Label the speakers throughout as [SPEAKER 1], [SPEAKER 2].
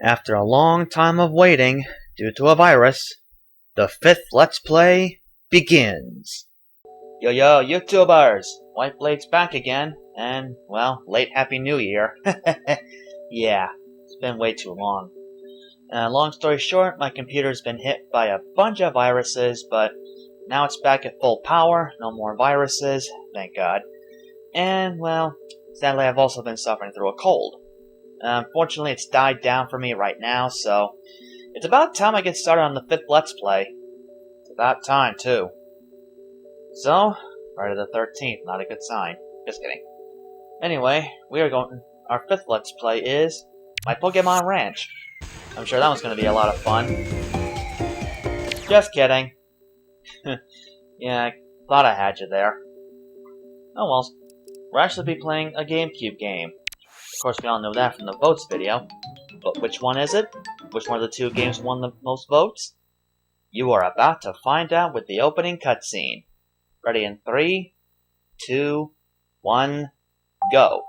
[SPEAKER 1] After a long time of waiting, due to a virus, the 5th Let's Play begins! Yo YouTubers! WhiteBlade's back again, and, well, late Happy New Year. Yeah, it's been way too long. Long story short, my computer's been hit by a bunch of viruses, but now it's back at full power, no more viruses, thank God. And, well, sadly I've also been suffering through a cold. Unfortunately, it's died down for me right now, so it's about time I get started on the 5th Let's Play. It's about time, too. So, Friday the 13th, not a good sign. Just kidding. Anyway, our 5th Let's Play is my Pokemon Ranch. I'm sure that one's going to be a lot of fun. Just kidding. Yeah, I thought I had you there. Oh well, we'll actually be playing a GameCube game. Of course, we all know that from the votes video. But which one is it? Which one of the two games won the most votes? You are about to find out with the opening cutscene. Ready in 3, 2, 1, go!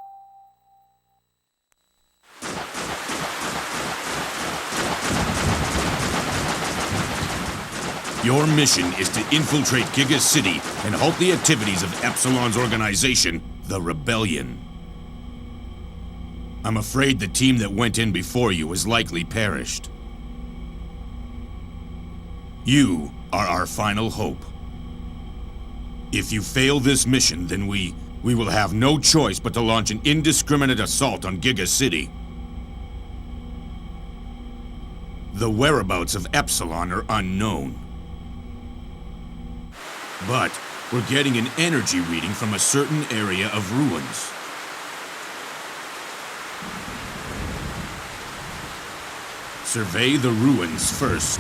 [SPEAKER 2] Your mission is to infiltrate Giga City and halt the activities of Epsilon's organization, the Rebellion. I'm afraid the team that went in before you has likely perished. You are our final hope. If you fail this mission, then we will have no choice but to launch an indiscriminate assault on Giga City. The whereabouts of Epsilon are unknown. But we're getting an energy reading from a certain area of ruins. Survey the ruins first.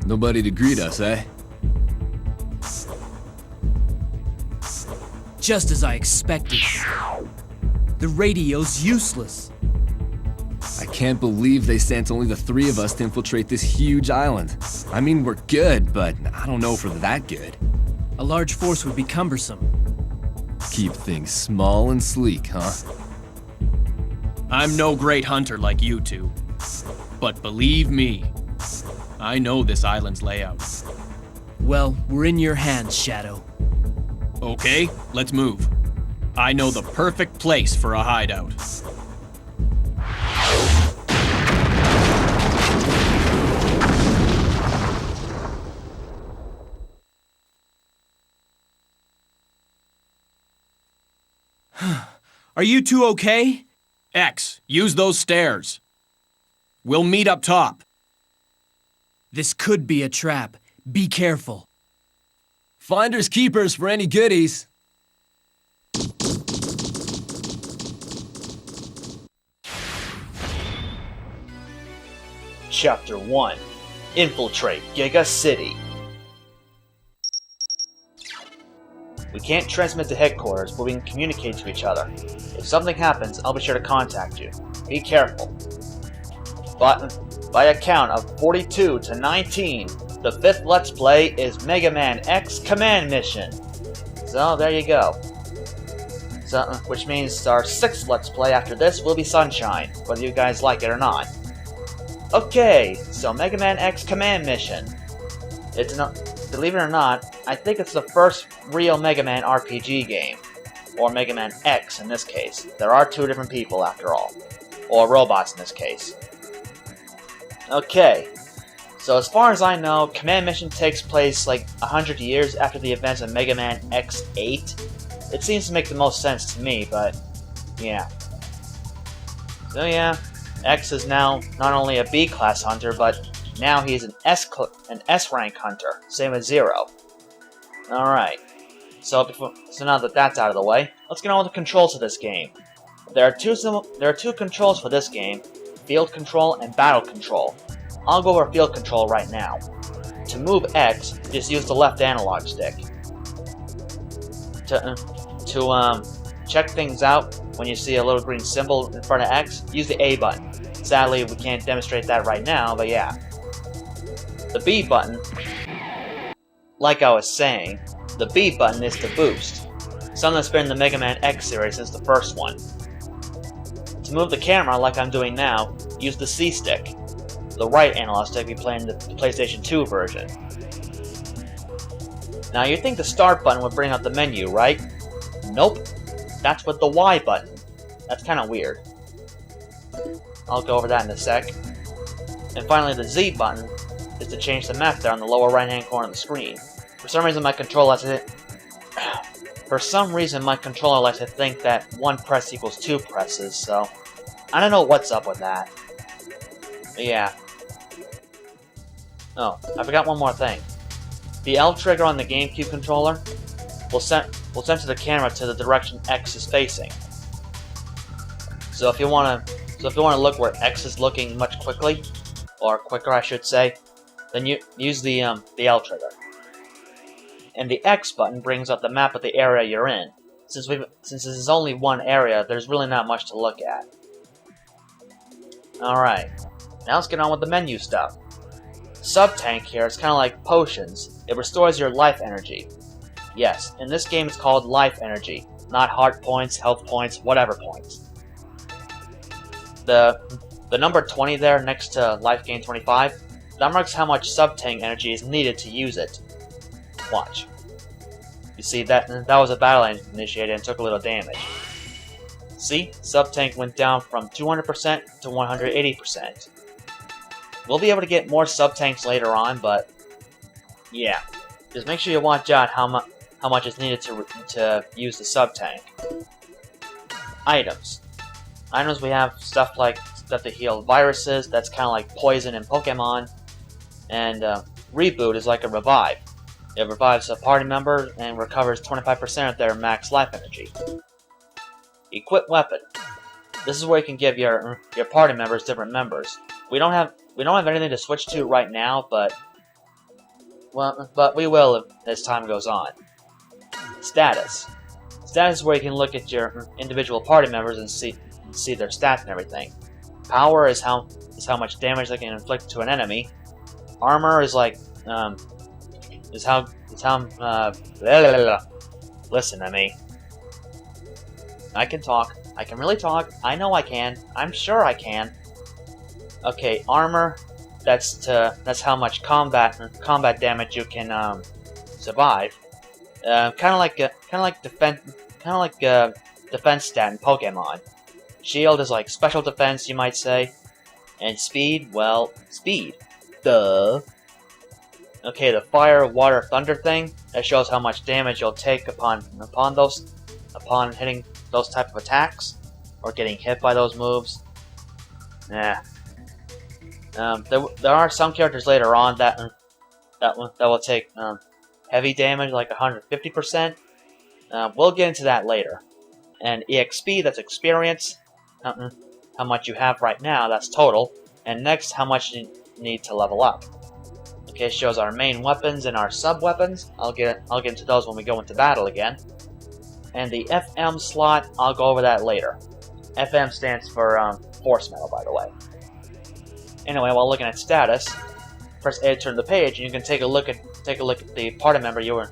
[SPEAKER 3] Nobody to greet us, eh?
[SPEAKER 4] Just as I expected. The radio's useless.
[SPEAKER 3] I can't believe they sent only the 3 of us to infiltrate this huge island. I mean, we're good, but I don't know if we're that good.
[SPEAKER 4] A large force would be cumbersome.
[SPEAKER 3] Keep things small and sleek, huh?
[SPEAKER 5] I'm no great hunter like you two. But believe me, I know this island's layout.
[SPEAKER 4] Well, we're in your hands, Shadow.
[SPEAKER 5] Okay, let's move. I know the perfect place for a hideout. Are you two okay? X, use those stairs. We'll meet up top.
[SPEAKER 4] This could be a trap. Be careful.
[SPEAKER 3] Finders keepers for any goodies.
[SPEAKER 1] Chapter 1. Infiltrate Giga City. We can't transmit to headquarters, but we can communicate to each other. If something happens, I'll be sure to contact you. Be careful. But by a count of 42 to 19, the 5th Let's Play is Megaman X Command Mission. So there you go. So, which means our 6th Let's Play after this will be Sunshine, whether you guys like it or not. Okay, so Megaman X Command Mission. It's not, believe it or not, I think it's the first real Mega Man RPG game. Or Mega Man X in this case. There are 2 different people after all. Or robots in this case. Okay, so as far as I know, Command Mission takes place like 100 years after the events of Mega Man X8. It seems to make the most sense to me, but yeah. So yeah, X is now not only a B-class hunter, but now he's an S-rank hunter, same as Zero. Alright, so now that that's out of the way, let's get on with the controls of this game. There are two controls for this game, Field Control and Battle Control. I'll go over Field Control right now. To move X, just use the left analog stick. To check things out, when you see a little green symbol in front of X, use the A button. Sadly, we can't demonstrate that right now, but yeah. The B button, like I was saying, the B button is to boost. something that's been in the Mega Man X series since the first one. To move the camera like I'm doing now, use the C stick. The right analog stick if you're playing the PlayStation 2 version. Now you'd think the start button would bring up the menu, right? Nope. That's with the Y button. That's kind of weird. I'll go over that in a sec. And finally the Z button is to change the map there on the lower right hand corner of the screen. For some reason my controller likes to think that one press equals two presses, so I don't know what's up with that. But yeah. Oh, I forgot one more thing. The L trigger on the GameCube controller will center the camera to the direction X is facing. So if you wanna look where X is looking much quicker, I should say, then you use the L trigger. And the X button brings up the map of the area you're in. Since this is only one area, there's really not much to look at. Alright, now let's get on with the menu stuff. Sub-tank here is kind of like potions. It restores your life energy. Yes, in this game it's called life energy, not heart points, health points, whatever points. The number 20 there next to life gain 25, that marks how much sub-tank energy is needed to use it. Watch. You see, that was a battle I initiated and took a little damage. See? Sub-tank went down from 200% to 180%. We'll be able to get more sub-tanks later on, but yeah. Just make sure you watch out how much is needed to use the sub-tank. Items. Items, we have stuff to heal viruses, that's kind of like poison in Pokemon. And Reboot is like a revive. It revives a party member and recovers 25% of their max life energy. Equip weapon. This is where you can give your party members different members. We don't have anything to switch to right now, but we will as time goes on. Status. Status is where you can look at your individual party members and see their stats and everything. Power is how much damage they can inflict to an enemy. Armor is like listen to me. I can talk. I can really talk. I know I can. I'm sure I can. Okay, armor. That's how much combat damage you can survive. Kind of like defense stat in Pokemon. Shield is like special defense, you might say, and speed. Well, speed. Duh. Okay, the fire, water, thunder thing, that shows how much damage you'll take upon hitting those type of attacks or getting hit by those moves. Yeah. There are some characters later on that will take heavy damage, like 150%. We'll get into that later. And EXP, that's experience. How much you have right now, that's total. And next, how much you need to level up. Okay, shows our main weapons and our sub-weapons. I'll get into those when we go into battle again. And the FM slot, I'll go over that later. FM stands for Force Metal, by the way. Anyway, while looking at status, press A to turn the page, and you can take a look at the party member you were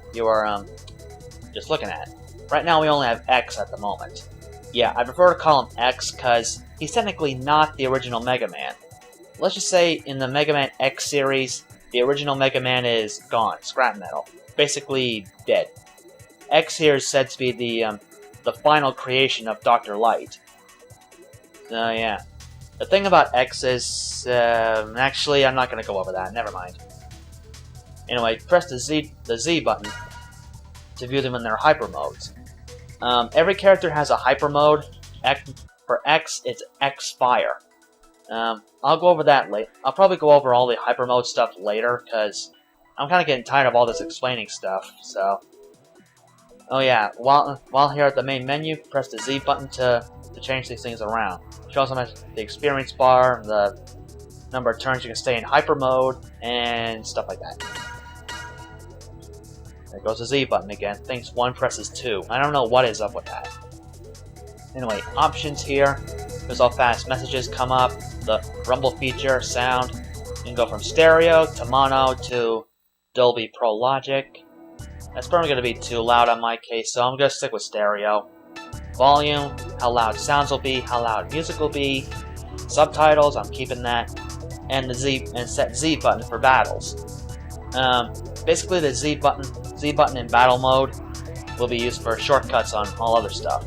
[SPEAKER 1] just looking at. Right now, we only have X at the moment. Yeah, I prefer to call him X because he's technically not the original Mega Man. Let's just say in the Mega Man X series, the original Mega Man is gone, scrap metal, basically dead. X here is said to be the final creation of Dr. Light. Yeah. The thing about X is, actually, I'm not going to go over that. Never mind. Anyway, press the Z button to view them in their hyper modes. Every character has a hyper mode. For X, it's X Fire. I'll go over that later. I'll probably go over all the hyper mode stuff later, because I'm kind of getting tired of all this explaining stuff, so... Oh yeah, while here at the main menu, press the Z button to change these things around. Shows how much the experience bar, the number of turns you can stay in hyper mode, and stuff like that. There goes the Z button again. Thinks 1 presses 2. I don't know what is up with that. Anyway, options here. There's how fast messages come up, the rumble feature, sound. You can go from stereo to mono to Dolby Pro Logic. That's probably going to be too loud on my case, so I'm going to stick with stereo. Volume, how loud sounds will be, how loud music will be. Subtitles, I'm keeping that. And set Z button for battles. Basically the Z button in battle mode will be used for shortcuts on all other stuff.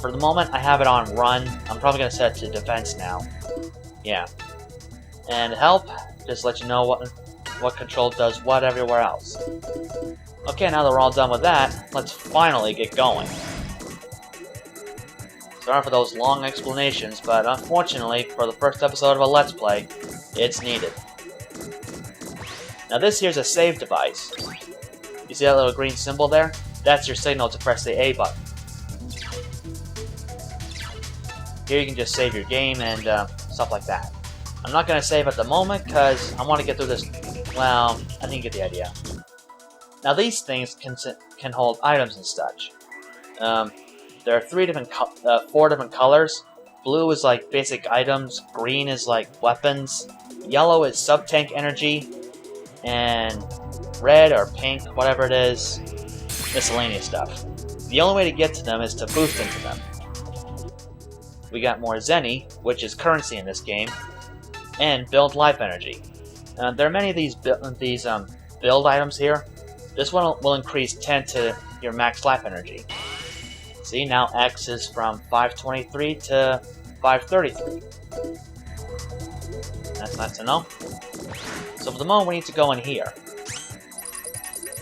[SPEAKER 1] For the moment, I have it on run. I'm probably going to set it to defense now. Yeah. And help, just let you know what control does what everywhere else. Okay, now that we're all done with that, let's finally get going. Sorry for those long explanations, but unfortunately, for the first episode of a Let's Play, it's needed. Now this here's a save device. You see that little green symbol there? That's your signal to press the A button. Here you can just save your game and stuff like that. I'm not going to save at the moment because I want to get through this. Well, I think you get the idea. Now these things can hold items and such. There are 4 different colors. Blue is like basic items, green is like weapons, yellow is sub-tank energy, and red or pink, whatever it is, miscellaneous stuff. The only way to get to them is to boost into them. We got more Zenny, which is currency in this game, and build life energy. There are many of these build items here. This one will increase 10 to your max life energy. See, now X is from 523 to 533. That's nice to know. So for the moment, we need to go in here.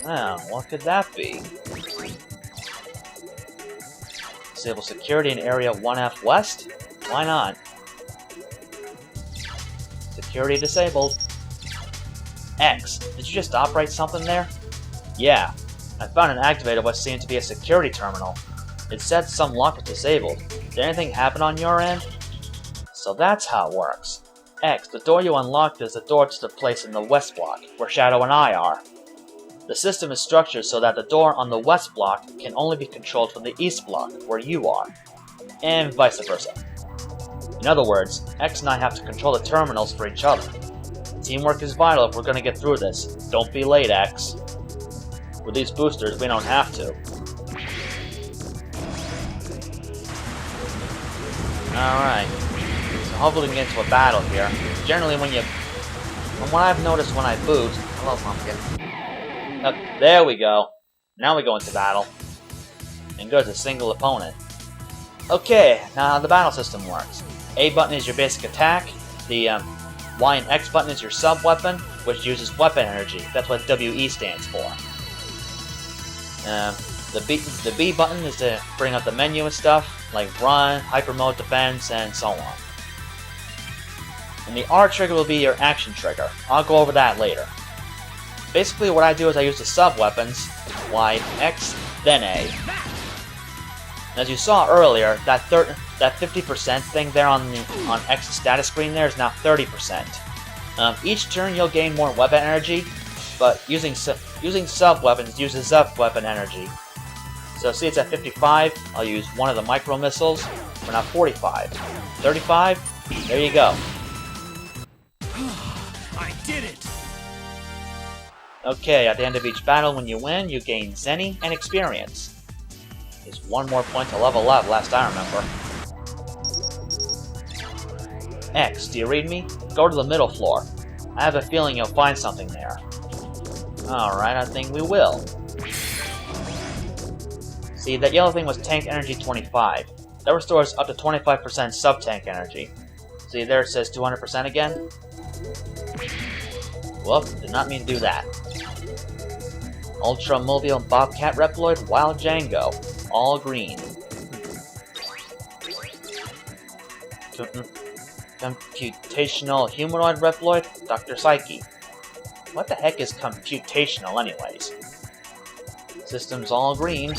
[SPEAKER 1] Now, what could that be? Disable security in Area 1F West? Why not? Security disabled. X, did you just operate something there? Yeah, I found and activated what seemed to be a security terminal. It said some lock was disabled. Did anything happen on your end? So that's how it works. X, the door you unlocked is the door to the place in the west block, where Shadow and I are. The system is structured so that the door on the west block can only be controlled from the east block, where you are, and vice versa. In other words, X and I have to control the terminals for each other. Teamwork is vital if we're going to get through this. Don't be late, X. With these boosters, we don't have to. Alright, so hopefully we can get into a battle here. Generally from what I've noticed when I boot... Hello, Pumpkin. There we go. Now we go into battle. And go to a single opponent. Okay, now how the battle system works. A button is your basic attack. The Y and X button is your sub-weapon, which uses weapon energy. That's what WE stands for. The B button is to bring up the menu and stuff, like run, hyper mode, defense, and so on. And the R trigger will be your action trigger. I'll go over that later. Basically what I do is I use the sub-weapons, Y, X, then A. And as you saw earlier, that 50% thing there on X's status screen there is now 30%. Each turn you'll gain more weapon energy, but using sub-weapons uses up weapon energy. So see it's at 55, I'll use one of the micro missiles. We're now 45. 35, there you go.
[SPEAKER 4] I did it!
[SPEAKER 1] Okay, at the end of each battle when you win, you gain Zenny and experience. There's one more point to level up, last I remember. X, do you read me? Go to the middle floor. I have a feeling you'll find something there. Alright, I think we will. See, that yellow thing was tank energy 25. That restores up to 25% sub-tank energy. See, there it says 200% again. Whoop, did not mean to do that. Ultra Mobile Bobcat Reploid Wild Django. All green. Computational Humanoid Reploid Dr. Psyche. What the heck is computational anyways? Systems all green.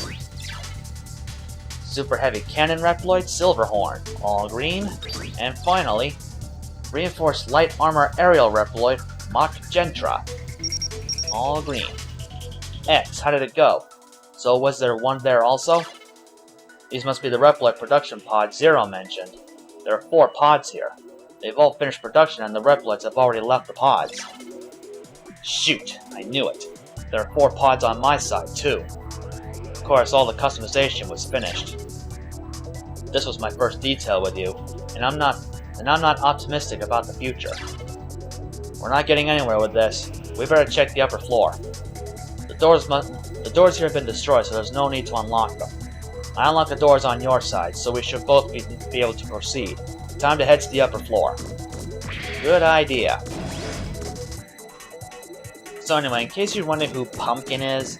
[SPEAKER 1] Super Heavy Cannon Reploid Silverhorn. All green. And finally, Reinforced Light Armor Aerial Reploid Mach Gentra. All green. X, how did it go? So was there one there also? These must be the Reploid production pods Zero mentioned. There are 4 pods here. They've all finished production and the Reploids have already left the pods. Shoot, I knew it. there are 4 pods on my side, too. Of course, all the customization was finished. This was my first detail with you, and I'm not optimistic about the future. We're not getting anywhere with this. We better check the upper floor. The doors here have been destroyed, so there's no need to unlock them. I unlock the doors on your side, so we should both be able to proceed. Time to head to the upper floor. Good idea. So anyway, in case you're wondering who Pumpkin is,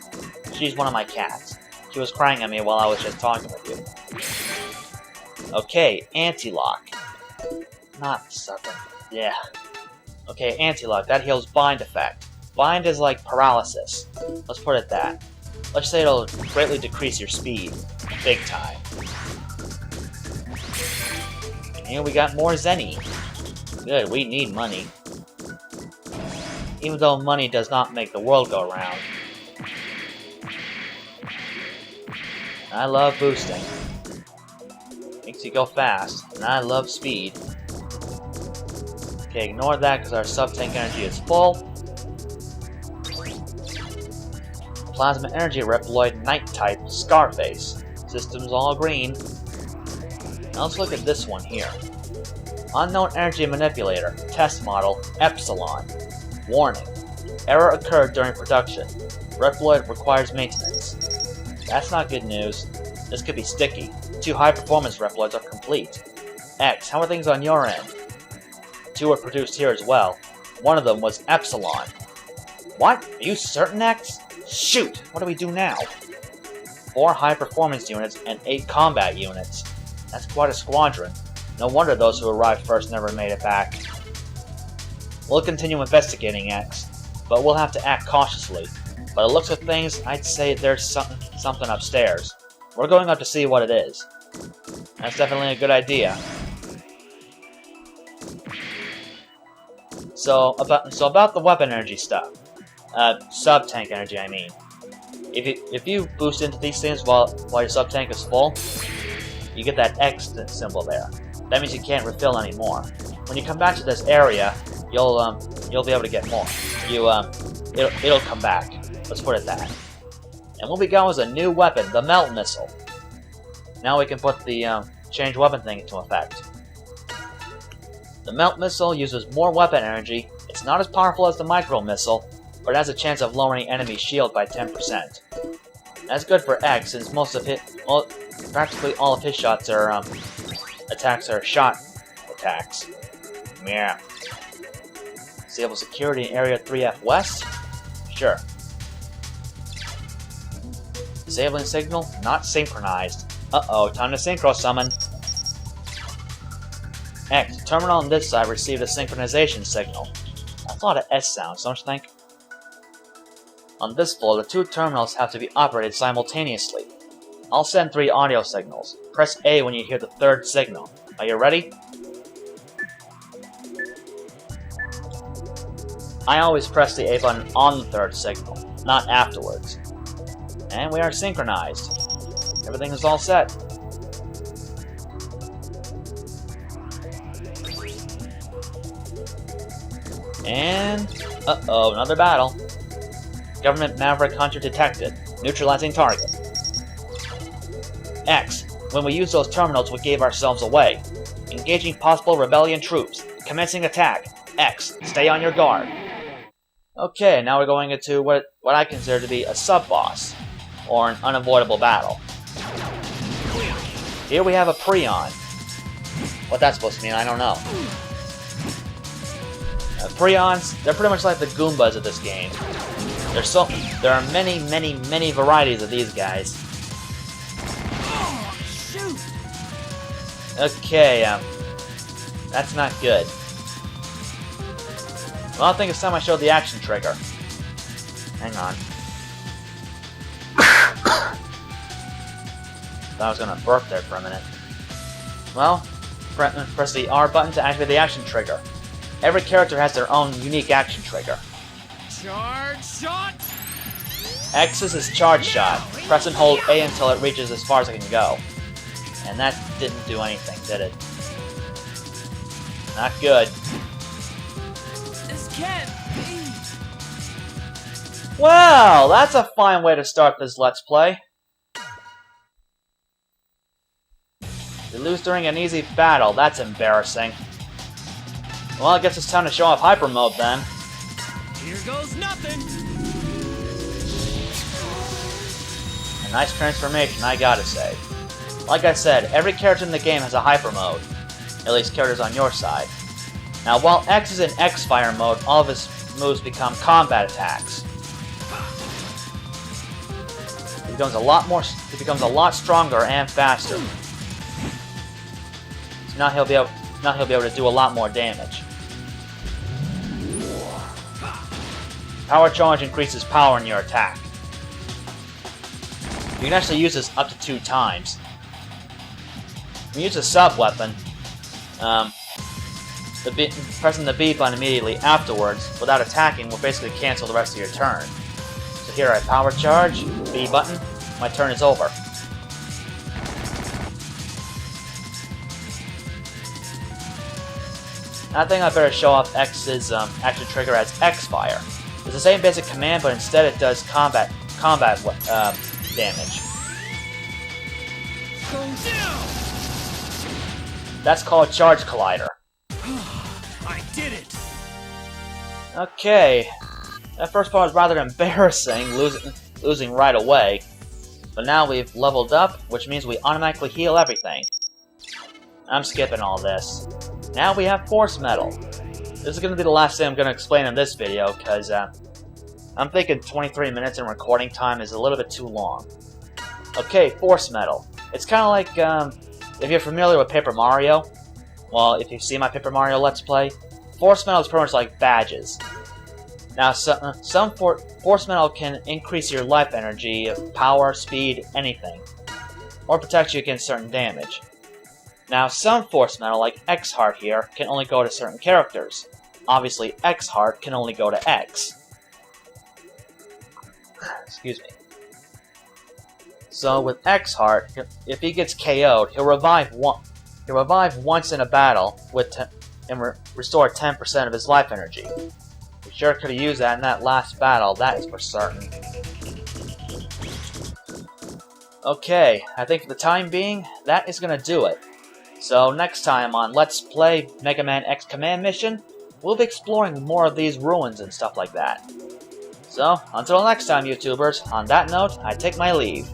[SPEAKER 1] she's one of my cats. She was crying at me while I was just talking with you. Okay, anti-lock. Not something. Yeah. Okay, anti-lock. That heals bind effect. Bind is like paralysis. Let's put it that. Let's say it'll greatly decrease your speed. Big time. And here we got more Zenny. Good, we need money. Even though money does not make the world go round. I love boosting. Makes you go fast, and I love speed. Okay, ignore that because our sub-tank energy is full. Plasma energy Reploid Night type Scarface. Systems all green. Now let's look at this one here. Unknown energy manipulator. Test model Epsilon. Warning. Error occurred during production. Reploid requires maintenance. That's not good news. This could be sticky. 2 high-performance Reploids are complete. X, how are things on your end? 2 were produced here as well. One of them was Epsilon. What? Are you certain, X? Shoot! What do we do now? 4 high-performance units and 8 combat units. That's quite a squadron. No wonder those who arrived first never made it back. We'll continue investigating, X, but we'll have to act cautiously. By the looks of things, I'd say there's something upstairs. We're going up to see what it is. That's definitely a good idea. So about the weapon energy stuff. Sub-tank energy, I mean. If you boost into these things while your sub-tank is full, you get that X symbol there. That means you can't refill anymore. When you come back to this area, you'll be able to get more. It'll come back. Let's put it that. And what we got was a new weapon, the Melt Missile. Now we can put the change weapon thing into effect. The Melt Missile uses more weapon energy. It's not as powerful as the Micro Missile, but it has a chance of lowering enemy shield by 10%. That's good for X, since practically all of his shots are attacks are shot attacks. Yeah. Disable security in Area 3F West? Sure. Disabling signal not synchronized. Uh-oh, time to synchro summon. X, terminal on this side received a synchronization signal. That's a lot of S sounds, don't you think? On this floor, the 2 terminals have to be operated simultaneously. I'll send 3 audio signals. Press A when you hear the 3rd signal. Are you ready? I always press the A button on the 3rd signal, not afterwards. And we are synchronized. Everything is all set. And... uh-oh, another battle. Government Maverick Hunter detected. Neutralizing target. X. When we used those terminals, we gave ourselves away. Engaging possible rebellion troops. Commencing attack. X. Stay on your guard. Okay, now we're going into what I consider to be a sub-boss, or an unavoidable battle. Here we have a Prion. What that's supposed to mean, I don't know. Prions, they're pretty much like the Goombas of this game. There are many, many, many varieties of these guys. Okay, that's not good. Well, I think it's time I showed the action trigger. Hang on. Thought I was gonna burp there for a minute. Well, press the R button to activate the action trigger. Every character has their own unique action trigger.
[SPEAKER 4] Charge shot!
[SPEAKER 1] X is his charge shot. Press and hold A until it reaches as far as it can go. And that didn't do anything, did it? Not good.
[SPEAKER 4] This can't be!
[SPEAKER 1] Well, that's a fine way to start this Let's Play. You lose during an easy battle, that's embarrassing. Well, I guess it's time to show off Hyper Mode then.
[SPEAKER 4] Here goes nothing.
[SPEAKER 1] A nice transformation, I gotta say. Like I said, every character in the game has a Hyper Mode. At least characters on your side. Now, while X is in X-Fire mode, all of his moves become combat attacks. He becomes a lot stronger and faster. So now he'll be able to do a lot more damage. Power Charge increases power in your attack. You can actually use this up to 2 times. When you use a sub-weapon, pressing the B button immediately afterwards, without attacking, will basically cancel the rest of your turn. So here I Power Charge, B button, my turn is over. I think I better show off X's action trigger as X-Fire. It's the same basic command, but instead it does combat damage. That's called Charge Collider.
[SPEAKER 4] I did it.
[SPEAKER 1] Okay, that first part was rather embarrassing, losing right away. But now we've leveled up, which means we automatically heal everything. I'm skipping all this. Now we have Force Metal. This is going to be the last thing I'm going to explain in this video, because I'm thinking 23 minutes in recording time is a little bit too long. Okay, Force Metal. It's kind of like, if you're familiar with Paper Mario, well, if you've seen my Paper Mario Let's Play, Force Metal is pretty much like badges. Now, some Force Metal can increase your life energy, power, speed, anything, or protect you against certain damage. Now, some Force Metal, like X Heart here, can only go to certain characters. Obviously, X Heart can only go to X. Excuse me. So, with X Heart, if he gets KO'd, he'll revive once in a battle and restore 10% of his life energy. We sure could have used that in that last battle, that is for certain. Okay, I think for the time being, that is going to do it. So next time on Let's Play Mega Man X Command Mission, we'll be exploring more of these ruins and stuff like that. So, until next time, YouTubers, on that note, I take my leave.